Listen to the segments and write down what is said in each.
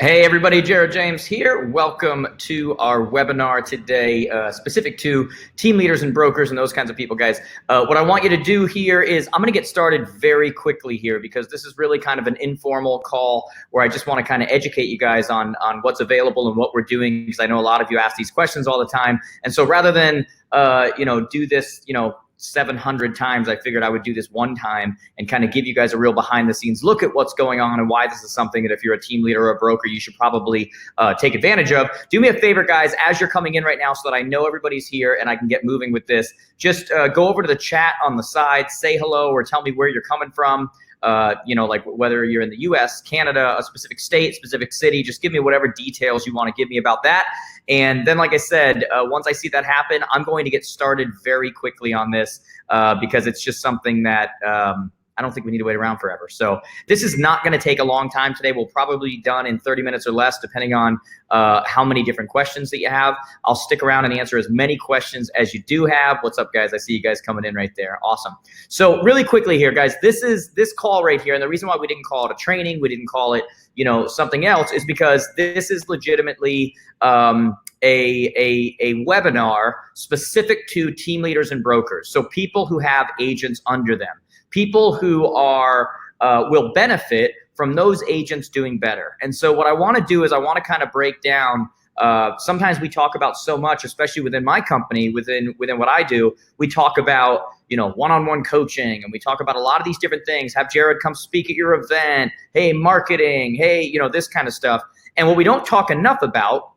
Hey everybody, Jared James here. Welcome to our webinar today, specific to team leaders and brokers and those kinds of people, guys. What I want you to do here is I'm going to get started very quickly here because this is really kind of an informal call where I just want to kind of educate you guys on what's available and what we're doing, because I know a lot of you ask these questions all the time. And so rather than do this 700 times, I figured I would do this one time and kind of give you guys a real behind the scenes look at what's going on and why this is something that if you're a team leader or a broker, you should probably take advantage of. Do me a favor, guys, as you're coming in right now so that I know everybody's here and I can get moving with this. Just go over to the chat on the side, say hello or tell me where you're coming from. Like whether you're in the US, Canada, a specific state, specific city, just give me whatever details you want to give me about that. And then, like I said, once I see that happen, I'm going to get started very quickly on this because it's just something that I don't think we need to wait around forever. So this is not going to take a long time today. We'll probably be done in 30 minutes or less, depending on how many different questions that you have. I'll stick around and answer as many questions as you do have. What's up, guys? I see you guys coming in right there. Awesome. So really quickly here, guys, this call right here, and the reason why we didn't call it a training, we didn't call it, something else, is because this is legitimately a webinar specific to team leaders and brokers. So people who have agents under them. People who are will benefit from those agents doing better. And so what I want to do is I want to kind of break down. Sometimes we talk about so much, especially within my company, within what I do. We talk about one-on-one coaching, and we talk about a lot of these different things. Have Jared come speak at your event. Hey, marketing. Hey, this kind of stuff. And what we don't talk enough about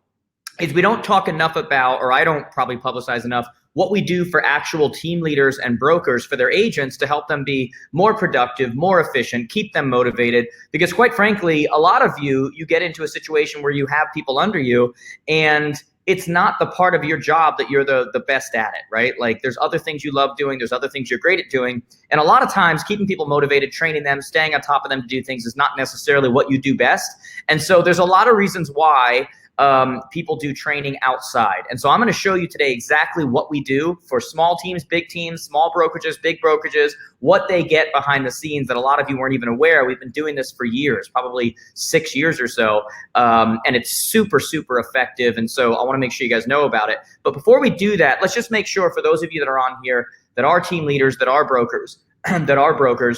is or I don't probably publicize enough, what we do for actual team leaders and brokers for their agents to help them be more productive, more efficient, keep them motivated. Because quite frankly, a lot of you get into a situation where you have people under you and it's not the part of your job that you're the best at it, right? Like there's other things you love doing, there's other things you're great at doing. And a lot of times keeping people motivated, training them, staying on top of them to do things is not necessarily what you do best. And so there's a lot of reasons why people do training outside. And so I'm going to show you today exactly what we do for small teams, big teams, small brokerages, big brokerages, what they get behind the scenes that a lot of you weren't even aware. We've been doing this for years, probably 6 years or so. And it's super, super effective. And so I want to make sure you guys know about it. But before we do that, let's just make sure for those of you that are on here, that are team leaders, that are brokers, the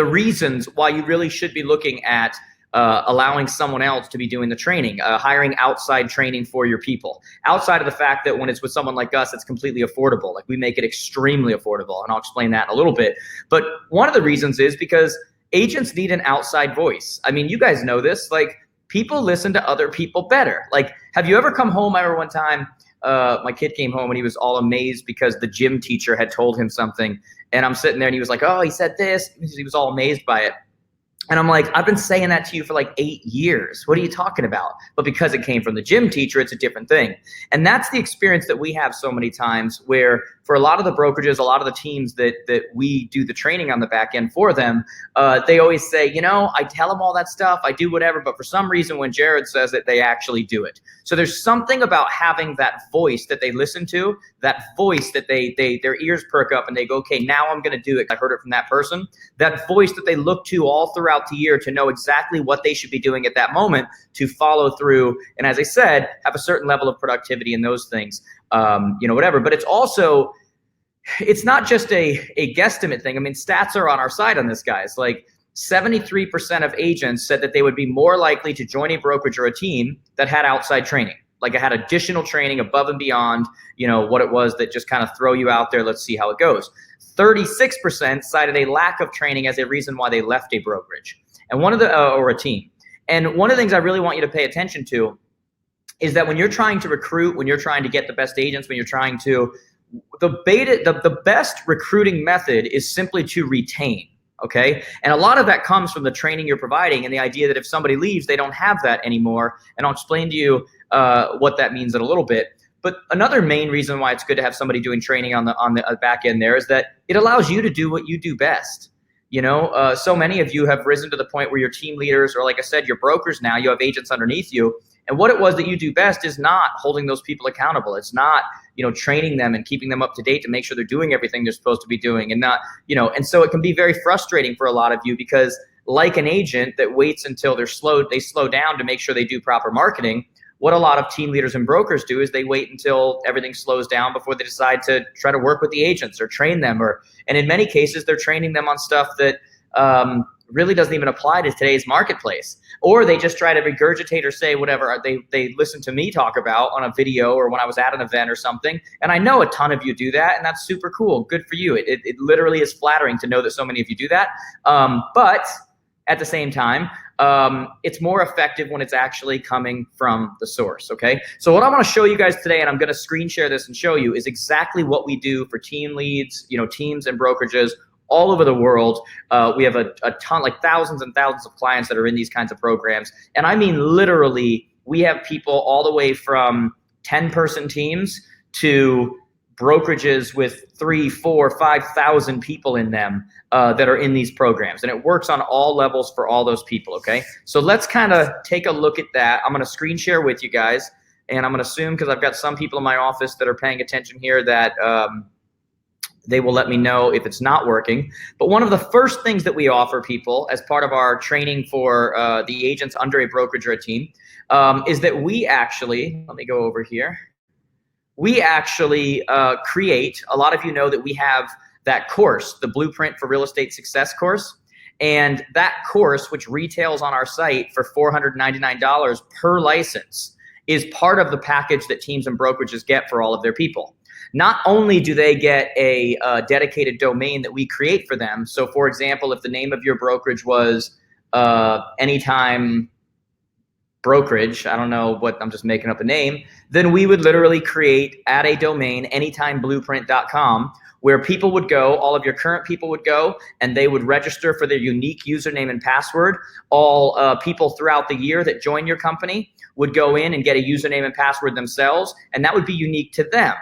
reasons why you really should be looking at allowing someone else to be doing the training, hiring outside training for your people. Outside of the fact that when it's with someone like us, it's completely affordable. Like we make it extremely affordable, and I'll explain that in a little bit. But one of the reasons is because agents need an outside voice. I mean, you guys know this, like people listen to other people better. Like, have you ever come home? I remember one time, my kid came home and he was all amazed because the gym teacher had told him something. And I'm sitting there and he was like, oh, he said this. He was all amazed by it. And I'm like, I've been saying that to you for like 8 years. What are you talking about? But because it came from the gym teacher, it's a different thing. And that's the experience that we have so many times where for a lot of the brokerages, a lot of the teams that we do the training on the back end for them, they always say, I tell them all that stuff, I do whatever, but for some reason when Jared says it, they actually do it. So there's something about having that voice that they listen to, that voice that their ears perk up and they go, okay, now I'm going to do it. I heard it from that person. That voice that they look to all throughout the year to know exactly what they should be doing at that moment to follow through. And as I said, have a certain level of productivity in those things, whatever. But it's not just a guesstimate thing. I mean, stats are on our side on this, guys. Like 73% of agents said that they would be more likely to join a brokerage or a team that had outside training. Like I had additional training above and beyond, what it was that just kind of throw you out there. Let's see how it goes. 36% cited a lack of training as a reason why they left a brokerage and or a team. And one of the things I really want you to pay attention to is that when you're trying to recruit, when you're trying to get the best agents, when you're trying to, the best recruiting method is simply to retain. Okay. And a lot of that comes from the training you're providing and the idea that if somebody leaves, they don't have that anymore. And I'll explain to you what that means in a little bit. But another main reason why it's good to have somebody doing training on the back end there is that it allows you to do what you do best. So many of you have risen to the point where you're team leaders, or like I said, you're brokers now, you have agents underneath you. And what it was that you do best is not holding those people accountable. It's not, training them and keeping them up to date to make sure they're doing everything they're supposed to be doing and not, and so it can be very frustrating for a lot of you because like an agent that waits until they slow down to make sure they do proper marketing. What a lot of team leaders and brokers do is they wait until everything slows down before they decide to try to work with the agents or train them, and in many cases they're training them on stuff that really doesn't even apply to today's marketplace, or they just try to regurgitate or say whatever they listen to me talk about on a video or when I was at an event or something. And I know a ton of you do that, and that's super cool. Good for you. It literally is flattering to know that so many of you do that. But at the same time, it's more effective when it's actually coming from the source, okay? So what I want to show you guys today, and I'm going to screen share this and show you, is exactly what we do for team leads, teams and brokerages all over the world. We have a ton, like thousands and thousands of clients that are in these kinds of programs. And I mean, literally, we have people all the way from 10-person teams to brokerages with 3,000, 4,000, 5,000 people in them that are in these programs. And it works on all levels for all those people, okay? So let's kind of take a look at that. I'm going to screen share with you guys. And I'm going to assume, because I've got some people in my office that are paying attention here, that they will let me know if it's not working. But one of the first things that we offer people as part of our training for the agents under a brokerage or a team is that we actually, let me go over here. We actually create, a lot of you know that we have that course, the Blueprint for Real Estate Success course. And that course, which retails on our site for $499 per license, is part of the package that teams and brokerages get for all of their people. Not only do they get a dedicated domain that we create for them. So for example, if the name of your brokerage was Anytime Brokerage, I don't know what, I'm just making up a name, then we would literally add a domain, anytimeblueprint.com, where people would go, all of your current people would go, and they would register for their unique username and password. All people throughout the year that join your company would go in and get a username and password themselves, and that would be unique to them.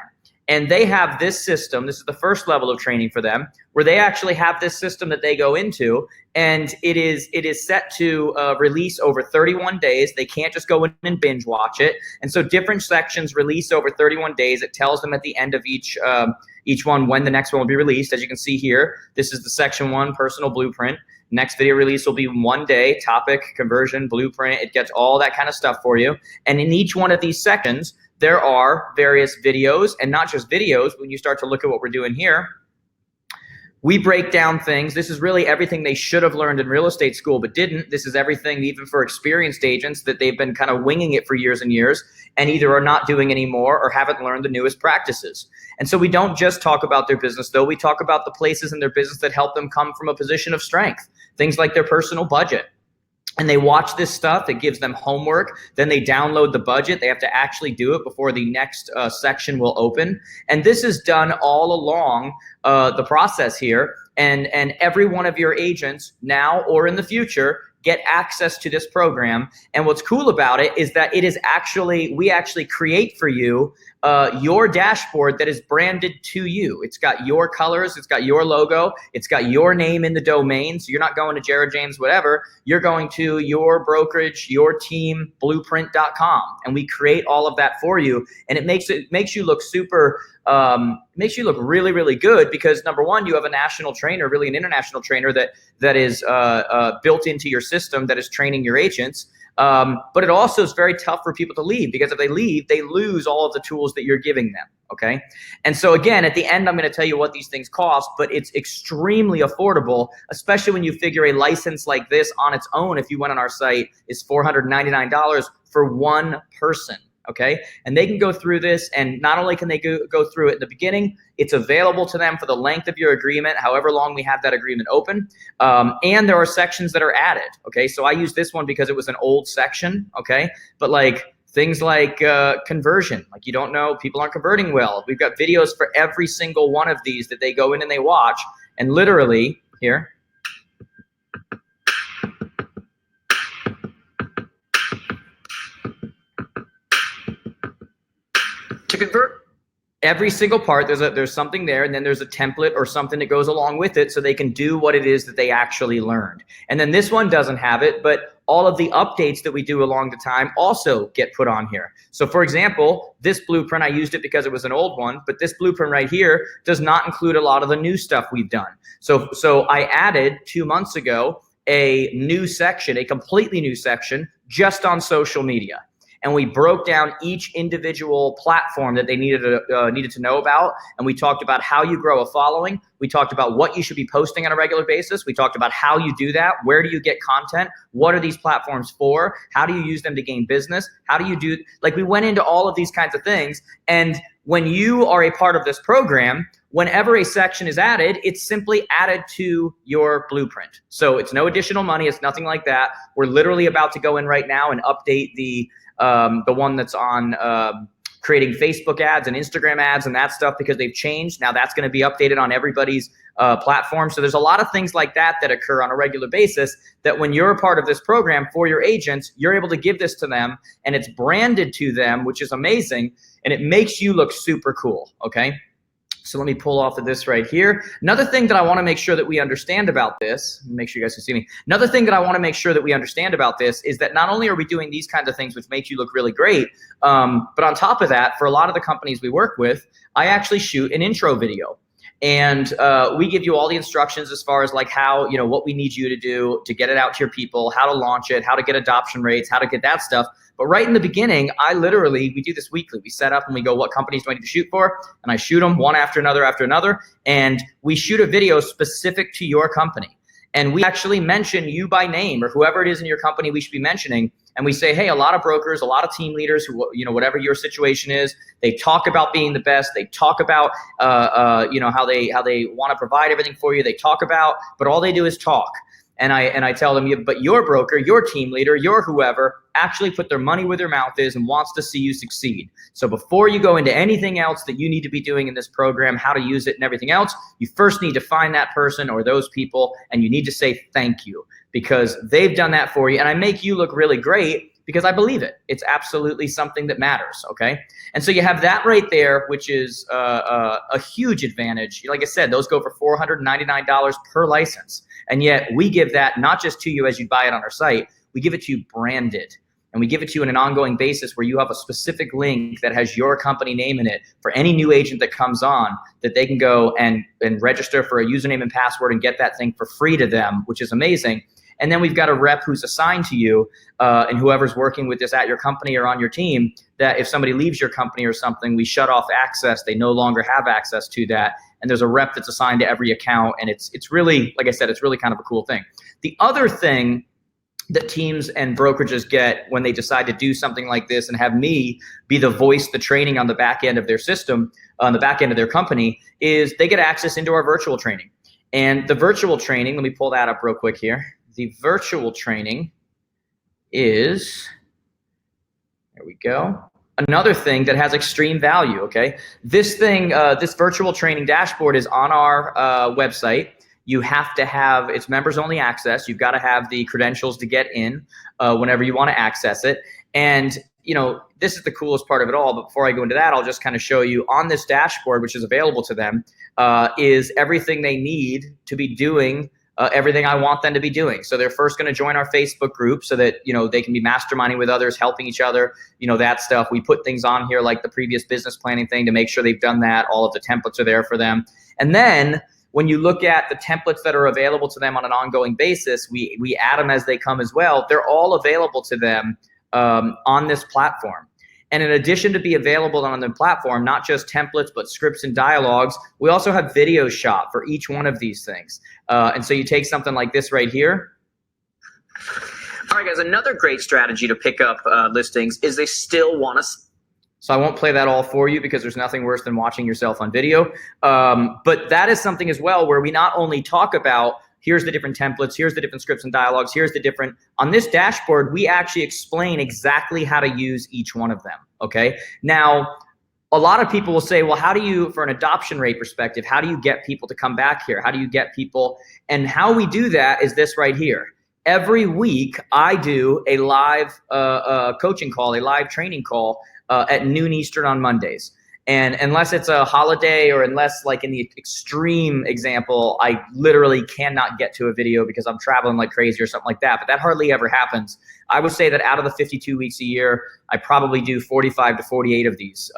And they have this system, this is the first level of training for them, where they actually have this system that they go into, and it is set to release over 31 days. They can't just go in and binge watch it. And so different sections release over 31 days. It tells them at the end of each one when the next one will be released. As you can see here, this is the section 1 personal blueprint. Next video release will be 1 day, topic, conversion, blueprint. It gets all that kind of stuff for you. And in each one of these sections, there are various videos, and not just videos. When you start to look at what we're doing here, we break down things. This is really everything they should have learned in real estate school but didn't. This is everything even for experienced agents that they've been kind of winging it for years and years and either are not doing anymore or haven't learned the newest practices. And so we don't just talk about their business, though. We talk about the places in their business that help them come from a position of strength, things like their personal budget. And they watch this stuff. It gives them homework. Then they download the budget. They have to actually do it before the next section will open. And this is done all along the process here. And every one of your agents now or in the future get access to this program. And what's cool about it is that we actually create for you your dashboard that is branded to you. It's got your colors, it's got your logo, it's got your name in the domain. So you're not going to Jared James, whatever. You're going to your brokerage, your team, blueprint.com. And we create all of that for you. And it makes you look super, makes you look really, really good because number one, you have a national trainer, really an international trainer that is built into your system that is training your agents. But it also is very tough for people to leave because if they leave, they lose all of the tools that you're giving them, okay? And so again, at the end, I'm going to tell you what these things cost, but it's extremely affordable, especially when you figure a license like this on its own, if you went on our site, is $499 for one person. Okay, and they can go through this, and not only can they go through it in the beginning, it's available to them for the length of your agreement, however long we have that agreement open, and there are sections that are added. Okay, so I use this one because it was an old section. Okay, but like things like conversion, like you don't know, people aren't converting well. We've got videos for every single one of these that they go in and they watch, and literally here. To convert every single part, there's something there, and then there's a template or something that goes along with it so they can do what it is that they actually learned. And then this one doesn't have it, but all of the updates that we do along the time also get put on here. So for example, this blueprint, I used it because it was an old one, but this blueprint right here does not include a lot of the new stuff we've done. So I added 2 months ago a new section, a completely new section just on social media. And we broke down each individual platform that they needed to know about. And we talked about how you grow a following. We talked about what you should be posting on a regular basis. We talked about how you do that. Where do you get content? What are these platforms for? How do you use them to gain business? How do you do, like, we went into all of these kinds of things. And when you are a part of this program, whenever a section is added, it's simply added to your blueprint. So it's no additional money. It's nothing like that. We're literally about to go in right now and update the one that's on creating Facebook ads and Instagram ads and that stuff, because they've changed. Now that's going to be updated on everybody's platform. So there's a lot of things like that that occur on a regular basis that when you're a part of this program for your agents, you're able to give this to them and it's branded to them, which is amazing. And it makes you look super cool. Okay. So let me pull off of this right here. Another thing that I want to make sure that we understand about this, make sure you guys can see me. Another thing that I want to make sure that we understand about this is that not only are we doing these kinds of things, which make you look really great, but on top of that, for a lot of the companies we work with, I actually shoot an intro video. And we give you all the instructions as far as like how, you know, what we need you to do to get it out to your people, how to launch it, how to get adoption rates, how to get that stuff. But right in the beginning, we do this weekly. We set up and we go, what companies do I need to shoot for? And I shoot them one after another. And we shoot a video specific to your company. And we actually mention you by name, or whoever it is in your company we should be mentioning. And we say, hey, a lot of brokers, a lot of team leaders who, you know, whatever your situation is, they talk about being the best. They talk about, you know, how they want to provide everything for you. They talk about, but all they do is talk. And I tell them, but your broker, your team leader, your whoever actually put their money where their mouth is and wants to see you succeed. So before you go into anything else that you need to be doing in this program, how to use it and everything else, you first need to find that person or those people, and you need to say thank you because they've done that for you. And I make you look really great because I believe it. It's absolutely something that matters, okay? And so you have that right there, which is a huge advantage. Like I said, those go for $499 per license. And yet we give that not just to you as you buy it on our site, we give it to you branded. And we give it to you on an ongoing basis where you have a specific link that has your company name in it for any new agent that comes on, that they can go and register for a username and password and get that thing for free to them, which is amazing. And then we've got a rep who's assigned to you and whoever's working with this at your company or on your team, that if somebody leaves your company or something, we shut off access. They no longer have access to that. And there's a rep that's assigned to every account. And it's really, like I said, it's really kind of a cool thing. The other thing that teams and brokerages get when they decide to do something like this and have me be the voice, the training on the back end of their system, on the back end of their company, is they get access into our virtual training. And the virtual training, let me pull that up real quick here. The virtual training is, there we go, another thing that has extreme value, okay? This thing, this virtual training dashboard is on our website. You have to have, it's members only access. You've got to have the credentials to get in whenever you want to access it. And you know, this is the coolest part of it all. But before I go into that, I'll just kind of show you on this dashboard, which is available to them, is everything they need to be doing everything I want them to be doing. So they're first going to join our Facebook group so that, you know, they can be masterminding with others, helping each other, you know, that stuff. We put things on here like the previous business planning thing to make sure they've done that. All of the templates are there for them. And then when you look at the templates that are available to them on an ongoing basis, we add them as they come as well. They're all available to them on this platform. And in addition to be available on the platform, not just templates, but scripts and dialogues, we also have video shot for each one of these things. And so you take something like this right here. All right, guys, another great strategy to pick up listings is they still want to. So I won't play that all for you because there's nothing worse than watching yourself on video. But that is something as well where we not only talk about here's the different templates, here's the different scripts and dialogues, here's the different, on this dashboard, we actually explain exactly how to use each one of them, okay? Now, a lot of people will say, well, how do you, for an adoption rate perspective, how do you get people to come back here? How do you get people? And how we do that is this right here. Every week, I do a live coaching call, a live training call at noon Eastern on Mondays. And unless it's a holiday or unless like in the extreme example, I literally cannot get to a video because I'm traveling like crazy or something like that, but that hardly ever happens. I would say that out of the 52 weeks a year, I probably do 45 to 48 of these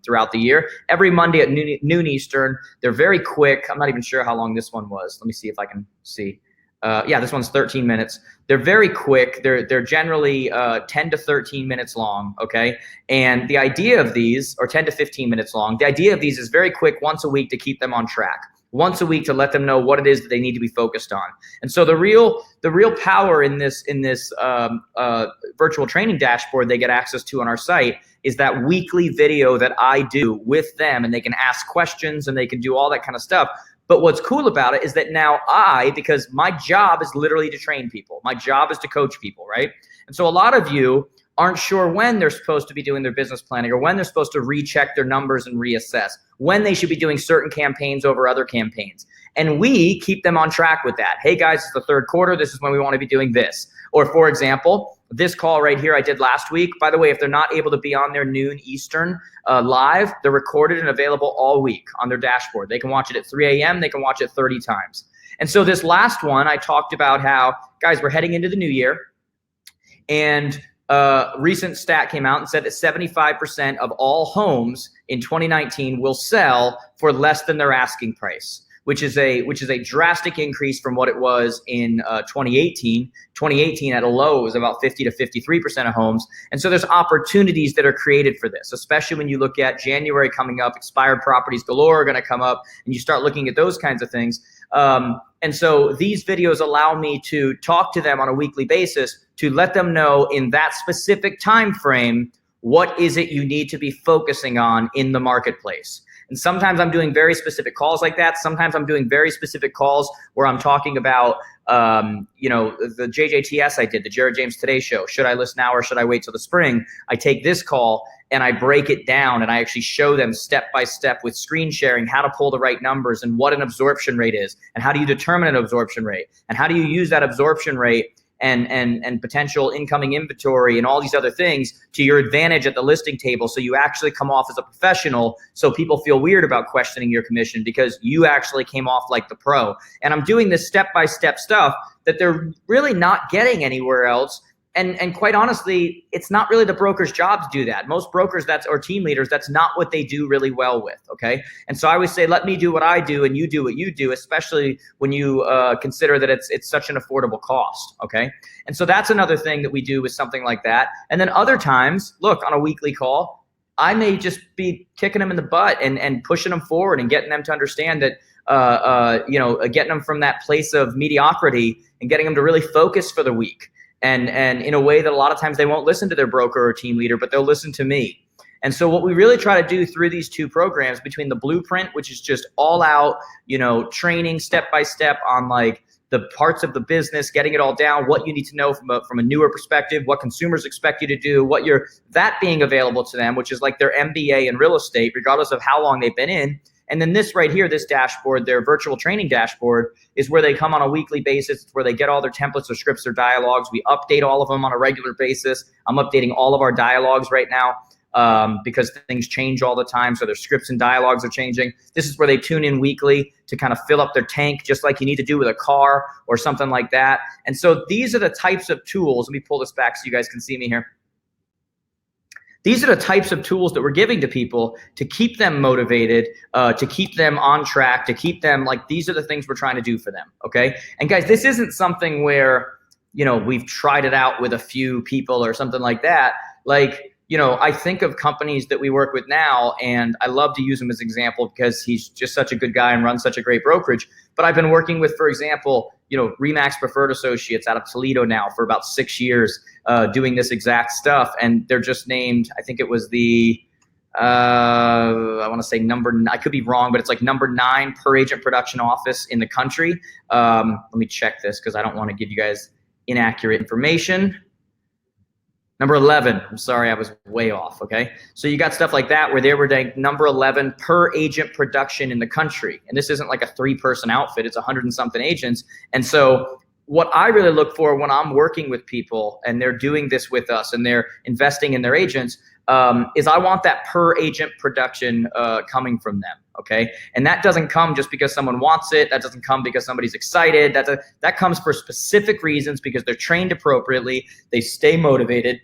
throughout the year. Every Monday at noon Eastern. They're very quick. I'm not even sure how long this one was. Let me see if I can see. Yeah, this one's 13 minutes. They're very quick. They're generally 10 to 13 minutes long, okay? And the idea of these, or 10 to 15 minutes long, the idea of these is very quick, once a week to keep them on track. Once a week to let them know what it is that they need to be focused on. And so the real power in this virtual training dashboard they get access to on our site is that weekly video that I do with them, and they can ask questions and they can do all that kind of stuff. But what's cool about it is that now because my job is literally to train people. My job is to coach people, right? And so a lot of you aren't sure when they're supposed to be doing their business planning, or when they're supposed to recheck their numbers and reassess, when they should be doing certain campaigns over other campaigns. And we keep them on track with that. Hey guys, it's the third quarter. This is when we want to be doing this. Or for example, this call right here I did last week. By the way, if they're not able to be on their noon Eastern live, they're recorded and available all week on their dashboard. They can watch it at 3 a.m. They can watch it 30 times. And so this last one, I talked about how, guys, we're heading into the new year, and recent stat came out and said that 75% of all homes in 2019 will sell for less than their asking price, which is a drastic increase from what it was in 2018. 2018 at a low was about 50 to 53% of homes. And so there's opportunities that are created for this, especially when you look at January coming up, expired properties galore are going to come up, and you start looking at those kinds of things. And so these videos allow me to talk to them on a weekly basis to let them know in that specific time frame, what is it you need to be focusing on in the marketplace. And sometimes I'm doing very specific calls like that. Sometimes I'm doing very specific calls where I'm talking about, the JJTS I did, the Jared James Today Show. Should I list now or should I wait till the spring? I take this call and I break it down, and I actually show them step by step with screen sharing how to pull the right numbers and what an absorption rate is, and how do you determine an absorption rate, and how do you use that absorption rate and potential incoming inventory and all these other things to your advantage at the listing table, so you actually come off as a professional, so people feel weird about questioning your commission because you actually came off like the pro. And I'm doing this step-by-step stuff that they're really not getting anywhere else. And quite honestly, it's not really the broker's job to do that. Most brokers or team leaders, that's not what they do really well with, okay? And so I always say, let me do what I do and you do what you do, especially when you consider that it's such an affordable cost, okay? And so that's another thing that we do with something like that. And then other times, look, on a weekly call, I may just be kicking them in the butt and pushing them forward and getting them to understand that, getting them from that place of mediocrity and getting them to really focus for the week. And in a way that a lot of times they won't listen to their broker or team leader, but they'll listen to me. And so what we really try to do through these two programs, between the Blueprint, which is just all out, training step by step on like the parts of the business, getting it all down, what you need to know from a newer perspective, what consumers expect you to do, that being available to them, which is like their MBA in real estate, regardless of how long they've been in. And then this right here, this dashboard, their virtual training dashboard, is where they come on a weekly basis. It's where they get all their templates or scripts or dialogues. We update all of them on a regular basis. I'm updating all of our dialogues right now because things change all the time. So their scripts and dialogues are changing. This is where they tune in weekly to kind of fill up their tank, just like you need to do with a car or something like that. And so these are the types of tools. Let me pull this back so you guys can see me here. These are the types of tools that we're giving to people to keep them motivated, to keep them on track, to keep them these are the things we're trying to do for them, okay? And guys, this isn't something where, we've tried it out with a few people or something like that. I think of companies that we work with now, and I love to use him as an example because he's just such a good guy and runs such a great brokerage. But I've been working with, for example, Remax Preferred Associates out of Toledo now for about 6 years, doing this exact stuff. And they're just named, I think it was I want to say I could be wrong, but it's like number 9 per agent production office in the country. Let me check this because I don't want to give you guys inaccurate information. Number 11, I'm sorry, I was way off, okay? So you got stuff like that where they were ranked number 11 per agent production in the country. And this isn't like a 3-person outfit, it's 100 and something agents. And so what I really look for when I'm working with people and they're doing this with us and they're investing in their agents is I want that per agent production coming from them, okay? And that doesn't come just because someone wants it. That doesn't come because somebody's excited. That comes for specific reasons because they're trained appropriately, they stay motivated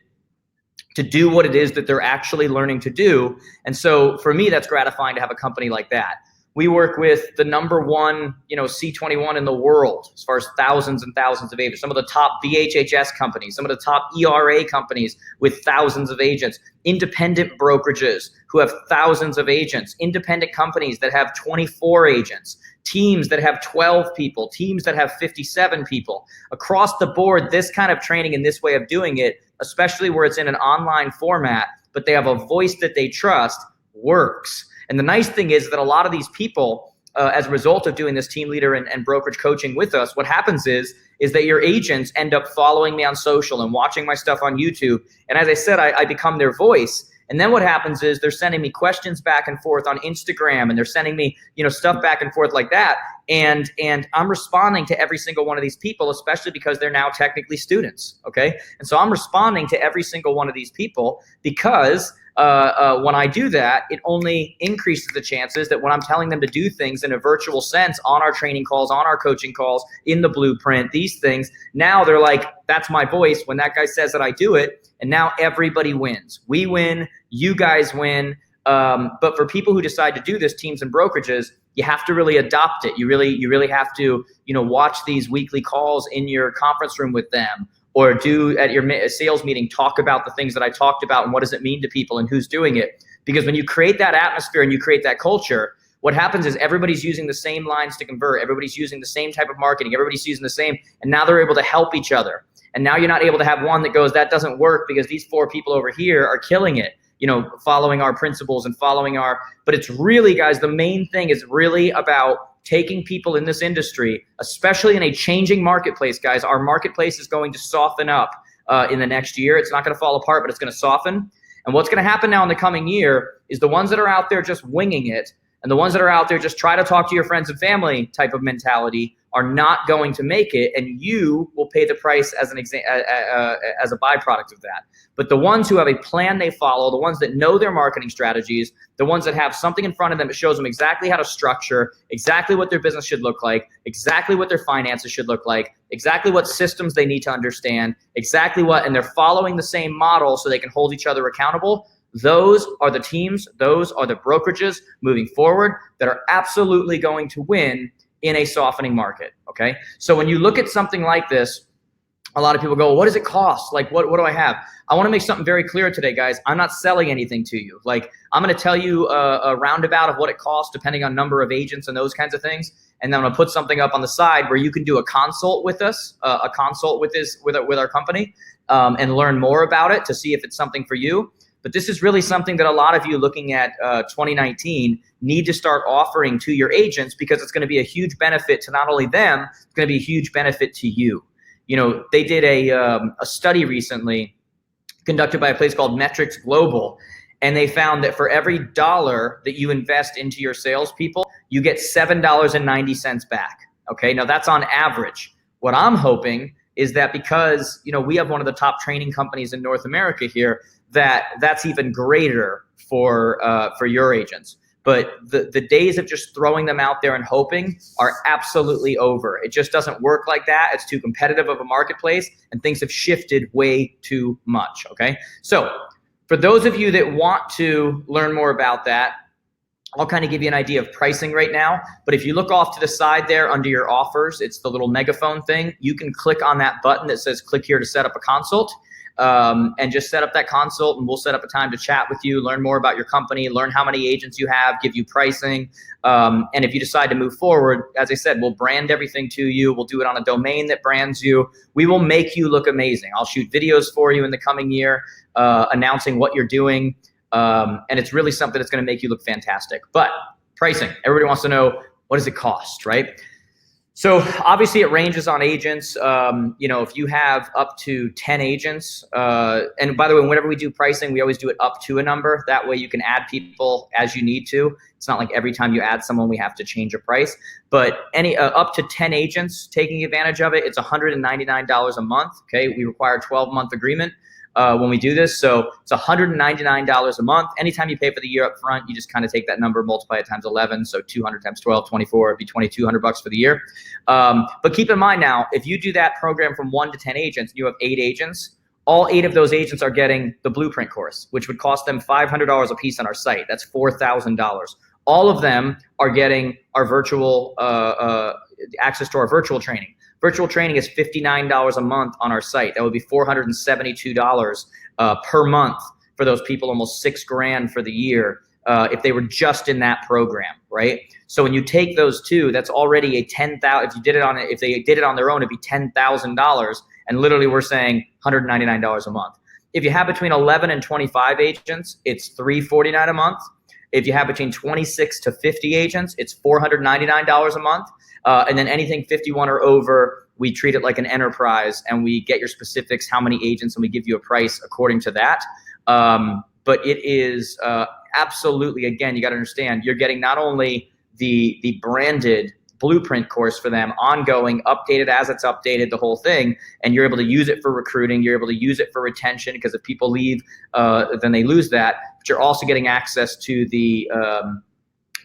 to do what it is that they're actually learning to do. And so for me, that's gratifying to have a company like that. We work with the #1, C21 in the world as far as thousands and thousands of agents. Some of the top BHHS companies, some of the top ERA companies with thousands of agents, independent brokerages who have thousands of agents, independent companies that have 24 agents, teams that have 12 people, teams that have 57 people. Across the board, this kind of training and this way of doing it, especially where it's in an online format, but they have a voice that they trust, works. And the nice thing is that a lot of these people, as a result of doing this team leader and brokerage coaching with us, what happens is that your agents end up following me on social and watching my stuff on YouTube. And as I said, I become their voice. And then what happens is they're sending me questions back and forth on Instagram, and they're sending me, stuff back and forth like that. And I'm responding to every single one of these people, especially because they're now technically students. Okay. And so I'm responding to every single one of these people because when I do that, it only increases the chances that when I'm telling them to do things in a virtual sense on our training calls, on our coaching calls, in the blueprint, these things, now they're like, that's my voice. When that guy says that, I do it. And now everybody wins. We win. You guys win. But for people who decide to do this, teams and brokerages, you have to really adopt it. You really have to, watch these weekly calls in your conference room with them, or do at your sales meeting, talk about the things that I talked about and what does it mean to people and who's doing it. Because when you create that atmosphere and you create that culture, what happens is everybody's using the same lines to convert. Everybody's using the same type of marketing. Everybody's using the same, and now they're able to help each other. And now you're not able to have one that goes, that doesn't work because these 4 people over here are killing it, following our principles and but it's really, guys, the main thing is really about taking people in this industry, especially in a changing marketplace, guys. Our marketplace is going to soften up in the next year. It's not going to fall apart, but it's going to soften. And what's going to happen now in the coming year is the ones that are out there just winging it, and the ones that are out there just try to talk to your friends and family type of mentality are not going to make it, and you will pay the price as as a byproduct of that. But the ones who have a plan they follow, the ones that know their marketing strategies, the ones that have something in front of them that shows them exactly how to structure, exactly what their business should look like, exactly what their finances should look like, exactly what systems they need to understand, and they're following the same model so they can hold each other accountable. Those are the teams, those are the brokerages moving forward that are absolutely going to win in a softening market, okay? So when you look at something like this, a lot of people go, what does it cost? Like, what do I have? I want to make something very clear today, guys. I'm not selling anything to you. Like, I'm going to tell you a roundabout of what it costs depending on number of agents and those kinds of things. And then I'm going to put something up on the side where you can do a consult with us, with our company, and learn more about it to see if it's something for you. But this is really something that a lot of you looking at 2019 need to start offering to your agents, because it's going to be a huge benefit to not only them, it's going to be a huge benefit to you. They did a study recently conducted by a place called Metrics Global, and they found that for every $1 that you invest into your salespeople, you get $7.90 back. Okay, now that's on average. What I'm hoping is that because we have one of the top training companies in North America here, that's even greater for your agents. But the days of just throwing them out there and hoping are absolutely over. It just doesn't work like that. It's too competitive of a marketplace, and things have shifted way too much, okay? So for those of you that want to learn more about that, I'll kind of give you an idea of pricing right now. But if you look off to the side there under your offers, it's the little megaphone thing. You can click on that button that says click here to set up a consult. And just set up that consult, and we'll set up a time to chat with you, learn more about your company, learn how many agents you have, give you pricing. And if you decide to move forward, as I said, we'll brand everything to you. We'll do it on a domain that brands you. We will make you look amazing. I'll shoot videos for you in the coming year, announcing what you're doing. And it's really something that's going to make you look fantastic. But pricing, everybody wants to know, what does it cost, right? So obviously it ranges on agents. If you have up to 10 agents, and by the way, whenever we do pricing, we always do it up to a number. That way you can add people as you need to. It's not like every time you add someone, we have to change a price. But any up to 10 agents taking advantage of it, it's $199 a month. Okay, we require a 12-month agreement when we do this. So it's $199 a month. Anytime you pay for the year up front, you just kind of take that number, multiply it times 11. So 200 times 12, 24, it'd be $2,200 for the year. But keep in mind now, if you do that program from 1 to 10 agents, you have 8 agents, all 8 of those agents are getting the blueprint course, which would cost them $500 a piece on our site. That's $4,000. All of them are getting our virtual access to our virtual training. Virtual training is $59 a month on our site. That would be $472 per month for those people, almost $6,000 for the year if they were just in that program, right? So when you take those two, that's already a $10,000. If they did it on their own, it'd be $10,000, and literally we're saying $199 a month. If you have between 11 and 25 agents, it's $349 a month. If you have between 26 to 50 agents, it's $499 a month. And then anything 51 or over, we treat it like an enterprise, and we get your specifics, how many agents, and we give you a price according to that. But it is absolutely, again, you got to understand, you're getting not only the branded blueprint course for them, ongoing, updated as it's updated, the whole thing, and you're able to use it for recruiting, you're able to use it for retention, because if people leave, then they lose that. But you're also getting access to the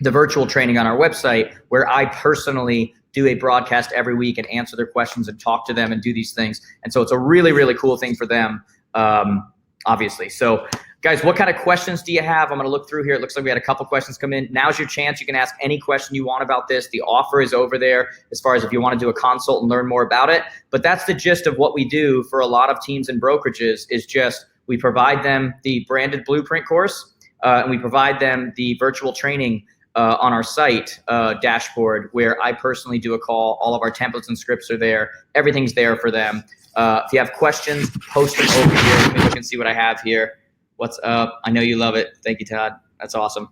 virtual training on our website, where I personally do a broadcast every week and answer their questions and talk to them and do these things. And so it's a really, really cool thing for them, obviously. So guys, what kind of questions do you have? I'm going to look through here. It looks like we had a couple questions come in. Now's your chance. You can ask any question you want about this. The offer is over there as far as if you want to do a consult and learn more about it. But that's the gist of what we do for a lot of teams and brokerages, is just we provide them the branded blueprint course, and we provide them the virtual training on our site dashboard, where I personally do a call. All of our templates and scripts are there. Everything's there for them. If you have questions, post them over here. Let me look and see what I have here. What's up? I know you love it. Thank you, Todd. That's awesome.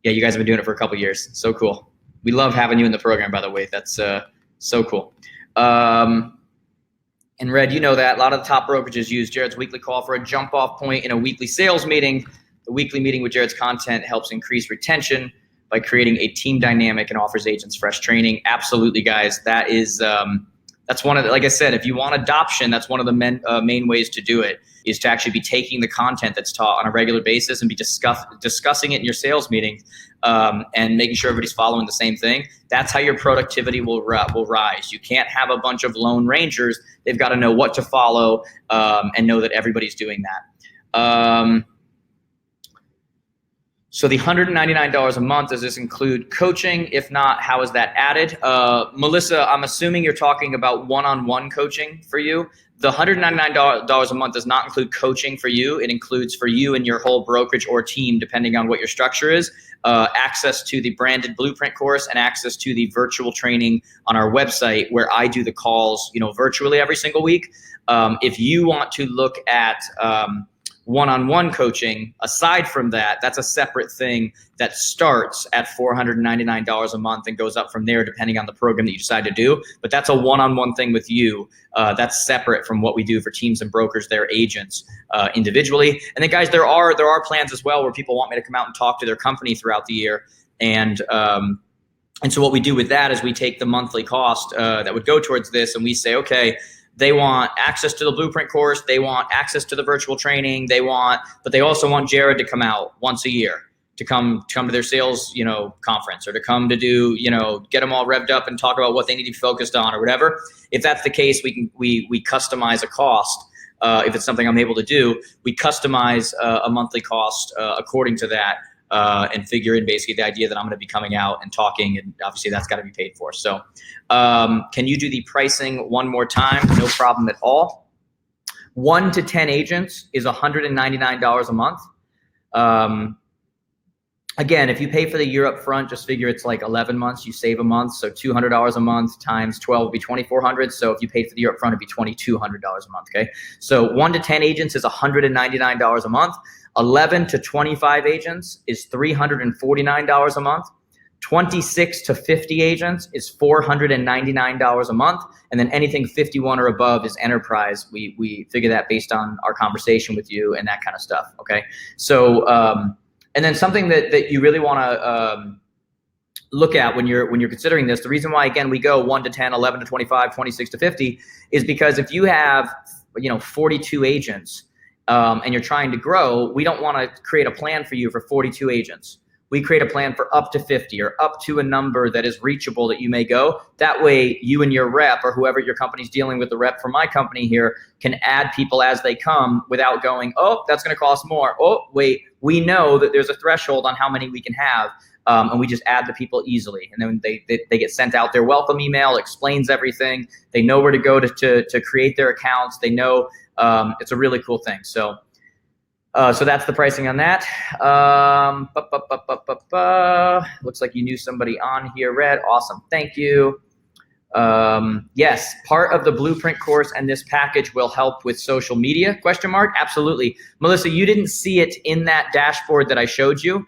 Yeah, you guys have been doing it for a couple years. So cool. We love having you in the program, by the way. That's so cool. And Red, you know that. A lot of the top brokerages use Jared's weekly call for a jump-off point in a weekly sales meeting. The weekly meeting with Jared's content helps increase retention by creating a team dynamic and offers agents fresh training. Absolutely, guys. That is that's one of the, like I said, if you want adoption, that's one of the main ways to do it, is to actually be taking the content that's taught on a regular basis and be discussing it in your sales meetings, and making sure everybody's following the same thing. That's how your productivity will rise. You can't have a bunch of lone rangers. They've got to know what to follow, and know that everybody's doing that. So the $199 a month, does this include coaching? If not, how is that added? Melissa, I'm assuming you're talking about one-on-one coaching for you. The $199 a month does not include coaching for you. It includes for you and your whole brokerage or team, depending on what your structure is, access to the branded blueprint course and access to the virtual training on our website, where I do the calls, virtually every single week. If you want to look at one-on-one coaching, aside from that, that's a separate thing that starts at $499 a month and goes up from there depending on the program that you decide to do. But that's a one-on-one thing with you. That's separate from what we do for teams and brokers, their agents, individually. And then guys, there are plans as well where people want me to come out and talk to their company throughout the year. And so what we do with that is we take the monthly cost that would go towards this, and we say, okay, they want access to the blueprint course, they want access to the virtual training, but they also want Jared to come out once a year, to come to their sales, conference, or to come to do, get them all revved up and talk about what they need to be focused on or whatever. If that's the case, we customize a cost. If it's something I'm able to do, we customize a monthly cost according to that. And figure in basically the idea that I'm going to be coming out and talking, and obviously that's got to be paid for. So can you do the pricing one more time? No problem at all. 1 to 10 agents is $199 a month. Again, if you pay for the year up front, just figure it's like 11 months, you save a month. So $200 a month times 12 would be $2,400. So if you paid for the year up front, it'd be $2,200 a month. Okay. So 1 to 10 agents is $199 a month. 11 to 25 agents is $349 a month. 26 to 50 agents is $499 a month. And then anything 51 or above is enterprise. We figure that based on our conversation with you and that kind of stuff. Okay. So, and then something that you really want to look at when you're considering this, the reason why, again, we go 1 to 10, 11 to 25, 26 to 50 is because if you have, 42 agents, and you're trying to grow, we don't want to create a plan for you for 42 agents. We create a plan for up to 50 or up to a number that is reachable that you may go. That way you and your rep, or whoever your company's dealing with, the rep for my company here, can add people as they come without going, oh, that's going to cost more. Oh, wait, we know that there's a threshold on how many we can have. and we just add the people easily. And then they get sent out their welcome email, explains everything. They know where to go to create their accounts. They know it's a really cool thing. So that's the pricing on that. Looks like you knew somebody on here, Red. Awesome. Thank you. Yes, part of the Blueprint course and this package will help with social media, ? Absolutely. Melissa, you didn't see it in that dashboard that I showed you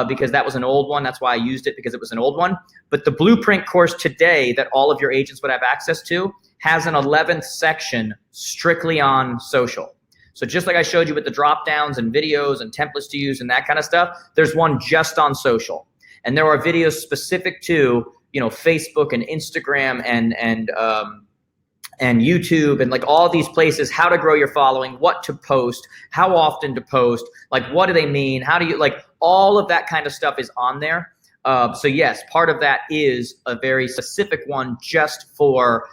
because that was an old one. That's why I used it, because it was an old one. But the Blueprint course today that all of your agents would have access to has an 11th section strictly on social. So just like I showed you with the drop downs and videos and templates to use and that kind of stuff, there's one just on social. And there are videos specific to, you know, Facebook and Instagram and YouTube and like all these places, how to grow your following, what to post, how often to post, like what do they mean, how do you, like all of that kind of stuff is on there. So yes, part of that is a very specific one just for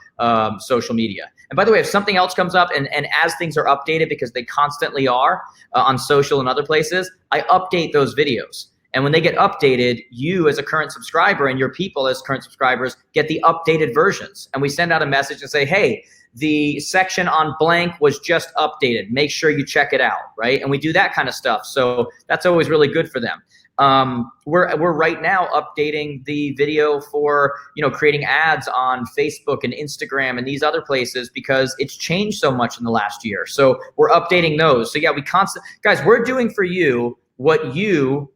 social media. And by the way, if something else comes up and as things are updated, because they constantly are on social and other places, I update those videos. And when they get updated, you as a current subscriber and your people as current subscribers get the updated versions. And we send out a message and say, hey, the section on blank was just updated. Make sure you check it out, right? And we do that kind of stuff. So that's always really good for them. We're right now updating the video for, you know, creating ads on Facebook and Instagram and these other places because it's changed so much in the last year. So we're updating those. So yeah, guys, we're doing for you what you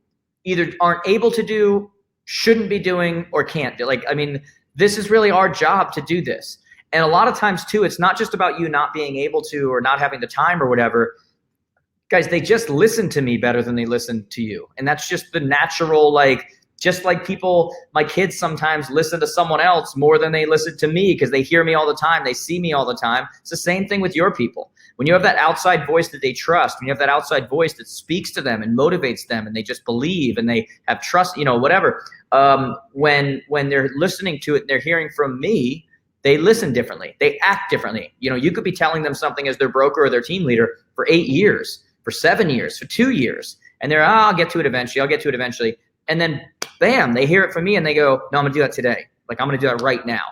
either aren't able to do, shouldn't be doing, or can't do. Like, I mean, this is really our job to do this. And a lot of times too, it's not just about you not being able to or not having the time or whatever. Guys, they just listen to me better than they listen to you. And that's just the natural, like, just like people, my kids sometimes listen to someone else more than they listen to me because they hear me all the time. They see me all the time. It's the same thing with your people. When you have that outside voice that they trust, when you have that outside voice that speaks to them and motivates them and they just believe and they have trust, you know, whatever, when they're listening to it and they're hearing from me, they listen differently. They act differently. You know, you could be telling them something as their broker or their team leader for 8 years, for 7 years, for 2 years. And they're, I'll get to it eventually. I'll get to it eventually. And then bam, they hear it from me and they go, no, I'm gonna do that today. Like, I'm gonna do that right now.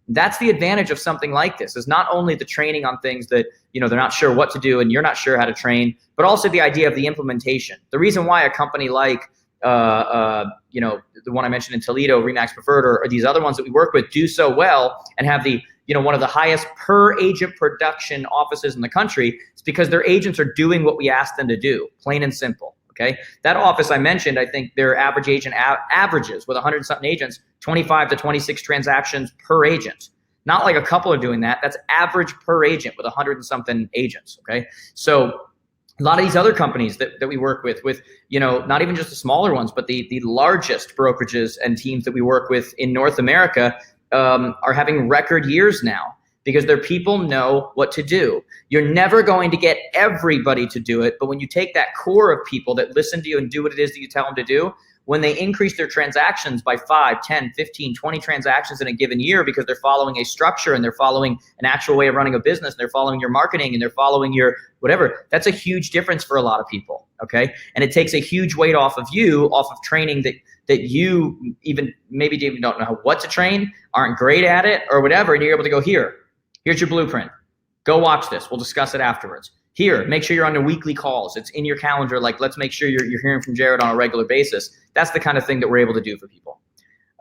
That's the advantage of something like this, is not only the training on things that, you know, they're not sure what to do and you're not sure how to train, but also the idea of the implementation. The reason why a company like, you know, the one I mentioned in Toledo, Remax Preferred, or these other ones that we work with do so well and have the, you know, one of the highest per agent production offices in the country, is because their agents are doing what we ask them to do, plain and simple. Okay, that office I mentioned, I think their average agent averages with 100-something agents, 25 to 26 transactions per agent. Not like a couple are doing that. That's average per agent with 100-something agents. Okay, so a lot of these other companies that we work with, you know, not even just the smaller ones, but the largest brokerages and teams that we work with in North America are having record years now, because their people know what to do. You're never going to get everybody to do it, but when you take that core of people that listen to you and do what it is that you tell them to do, when they increase their transactions by 5, 10, 15, 20 transactions in a given year because they're following a structure and they're following an actual way of running a business, and they're following your marketing and they're following your whatever, that's a huge difference for a lot of people, okay? And it takes a huge weight off of you, off of training that you even maybe even don't know what to train, aren't great at it or whatever, and you're able to go, here's your blueprint. Go watch this. We'll discuss it afterwards. Here, make sure you're on your weekly calls. It's in your calendar. Like, let's make sure you're hearing from Jared on a regular basis. That's the kind of thing that we're able to do for people.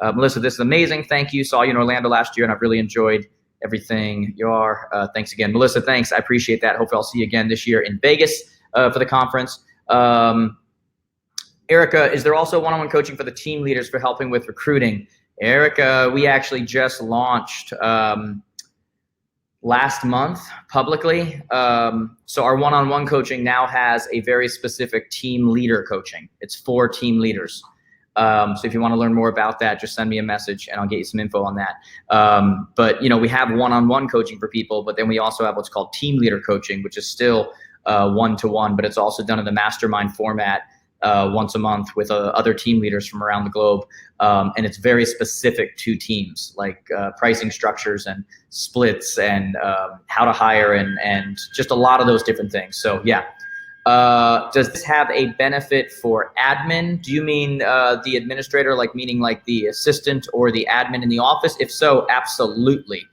Melissa, this is amazing. Thank you. Saw you in Orlando last year, and I've really enjoyed everything you are. Thanks again. Melissa, thanks. I appreciate that. Hopefully I'll see you again this year in Vegas for the conference. Erica, is there also one-on-one coaching for the team leaders for helping with recruiting? Erica, we actually just launched last month publicly. So our one-on-one coaching now has a very specific team leader coaching. It's for team leaders. So if you want to learn more about that, just send me a message and I'll get you some info on that. But, you know, we have one-on-one coaching for people, but then we also have what's called team leader coaching, which is still one-to-one, but it's also done in the mastermind format once a month with other team leaders from around the globe. And it's very specific to teams, like pricing structures and splits and how to hire and just a lot of those different things. So yeah, Does this have a benefit for admin? Do you mean the administrator, like meaning like the assistant or the admin in the office? If so, absolutely.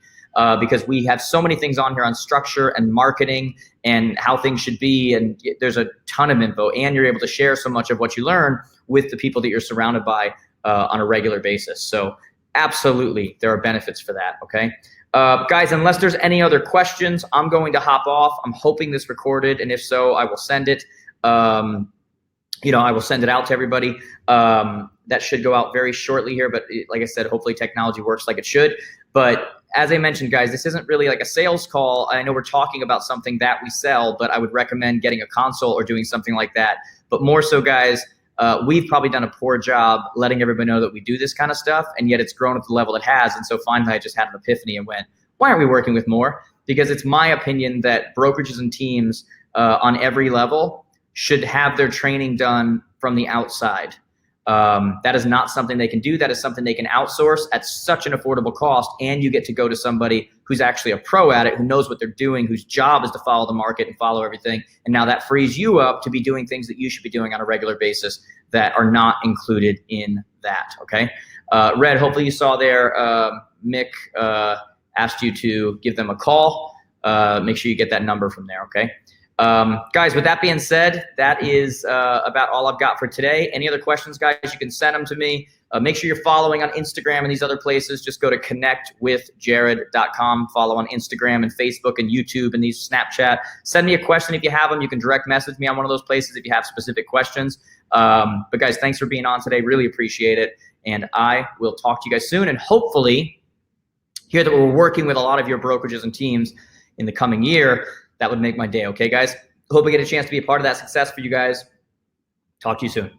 Because we have so many things on here on structure and marketing and how things should be, and there's a ton of info, and you're able to share so much of what you learn with the people that you're surrounded by on a regular basis. So absolutely, there are benefits for that, okay? Guys, unless there's any other questions, I'm going to hop off. I'm hoping this recorded, and if so, I will send it. I will send it out to everybody. That should go out very shortly here, but like I said, hopefully technology works like it should. But as I mentioned, guys, this isn't really like a sales call. I know we're talking about something that we sell, but I would recommend getting a consult or doing something like that. But more so, guys, we've probably done a poor job letting everybody know that we do this kind of stuff, and yet it's grown at the level it has. And so finally, I just had an epiphany and went, why aren't we working with more? Because it's my opinion that brokerages and teams on every level should have their training done from the outside. That is not something they can do. That is something they can outsource at such an affordable cost, and you get to go to somebody who's actually a pro at it, who knows what they're doing, whose job is to follow the market and follow everything. And now that frees you up to be doing things that you should be doing on a regular basis that are not included in that, okay? Red, hopefully you saw there, Mick asked you to give them a call. Make sure you get that number from there, okay? Guys, with that being said, that is about all I've got for today. Any other questions, guys, you can send them to me. Make sure you're following on Instagram and these other places. Just go to connectwithjared.com. Follow on Instagram and Facebook and YouTube and these Snapchat. Send me a question if you have them. You can direct message me on one of those places if you have specific questions. But guys, thanks for being on today. Really appreciate it. And I will talk to you guys soon. And hopefully hear that we're working with a lot of your brokerages and teams in the coming year. That would make my day. Okay, guys? Hope we get a chance to be a part of that success for you guys. Talk to you soon.